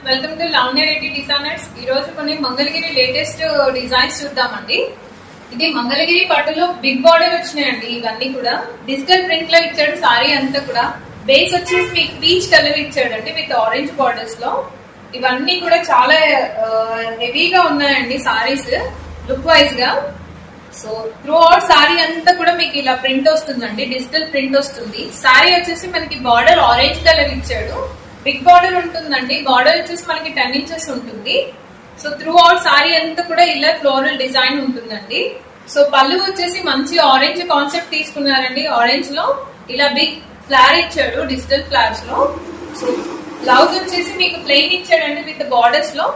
Welcome to Lavanya Reddy designers. ఈ రోజు కొన్ని మంగళగిరి లేటెస్ట్ డిజైన్స్ చూద్దామండి. ఇది మంగళగిరి పట్టులో బిగ్ బార్డర్ వచ్చినాయండి. ఇవన్నీ కూడా డిజిటల్ ప్రింట్ లో ఇచ్చాడు. సారీ అంతా కూడా బేస్ వచ్చేసి మీకు పీచ్ కలర్ ఇచ్చాడండి విత్ ఆరెంజ్ బార్డర్స్ లో. ఇవన్నీ కూడా చాలా హెవీగా ఉన్నాయండి సారీస్ లుక్ వైజ్ గా. సో త్రూ అవుట్ సారీ అంతా కూడా మీకు ఇలా ప్రింట్ వస్తుందండి, డిజిటల్ ప్రింట్ వస్తుంది. సారీ వచ్చేసి మనకి బార్డర్ ఆరెంజ్ కలర్ ఇచ్చాడు. బిగ్ బార్డర్ ఉంటుందండి. బార్డర్ వచ్చేసి మనకి 10 ఇంచెస్ ఉంటుంది. సో త్రూ అవుట్ సారీ అంతా కూడా ఇలా ఫ్లోరల్ డిజైన్ ఉంటుందండి. సో పళ్ళు వచ్చేసి మంచి ఆరెంజ్ కాన్సెప్ట్ తీసుకున్నారండి. ఆరెంజ్ లో ఇలా బిగ్ ఫ్లవర్ ఇచ్చాడు డిజిటల్ ఫ్లవర్స్ లో. సో బ్లౌజ్ వచ్చేసి మీకు ప్లెయిన్ ఇచ్చాడండి విత్ బార్డర్స్ లో.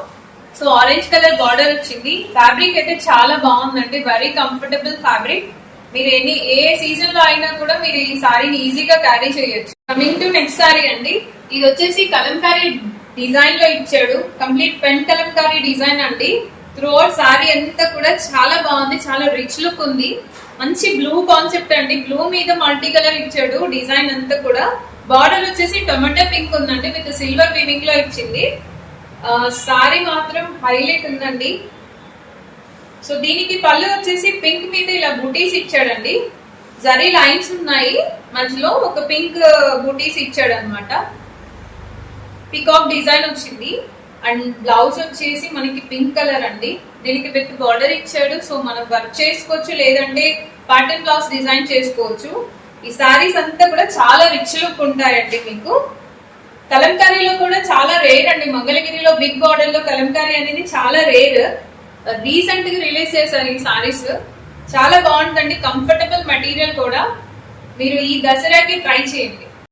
సో ఆరెంజ్ కలర్ బార్డర్ వచ్చింది. ఫ్యాబ్రిక్ అయితే చాలా బాగుందండి, వెరీ కంఫర్టబుల్ ఫ్యాబ్రిక్. మీరు ఏ సీజన్ లో అయినా కూడా మీరు ఈ సారీని ఈజీగా క్యారీ చేయొచ్చు. కమింగ్ టు నెక్స్ట్ సారీ అండి. ఇది వచ్చేసి కలంకారీ డిజైన్ లో ఇచ్చాడు. కంప్లీట్ పెన్ కలంకారీ డిజైన్ అండి. త్రూ అవుట్ సారీ అంతా కూడా చాలా బాగుంది, చాలా రిచ్ లుక్ ఉంది. మంచి బ్లూ కాన్సెప్ట్ అండి. బ్లూ మీద మల్టీ కలర్ ఇచ్చాడు. డిజైన్ అంతా కూడా బార్డర్ వచ్చేసి టొమాటో పింక్ ఉందండి విత్ సిల్వర్ వీవింగ్ లో ఇచ్చింది. సారీ మాత్రం హైలైట్ ఉందండి. సో దీనికి పళ్ళు వచ్చేసి పింక్ మీద ఇలా బూటీస్ ఇచ్చాడండి. జరీ లైన్స్ ఉన్నాయి, మధ్యలో ఒక పింక్ బూటీస్ ఇచ్చాడు అనమాట. పికాక్ డిజైన్ వచ్చింది. అండ్ బ్లౌజ్ వచ్చేసి మనకి పింక్ కలర్ అండి. దీనికి విత్ బార్డర్ ఇచ్చాడు. సో మనం వర్క్ చేసుకోవచ్చు, లేదంటే పాటర్న్ బ్లౌజ్ డిజైన్ చేసుకోవచ్చు. ఈ సారీస్ అంతా కూడా చాలా రిచ్ లుక్ ఉంటాయండి. మీకు కలంకారీలో కూడా చాలా రేర్ అండి. మంగళగిరిలో బిగ్ బార్డర్ లో కలంకారీ అనేది చాలా రేర్. రీసెంట్ గా రిలీజ్ చేశారు ఈ సారీస్. చాలా బాగుంటుందండి, కంఫర్టబుల్ మెటీరియల్ కూడా. మీరు ఈ దసరాకి ట్రై చేయండి.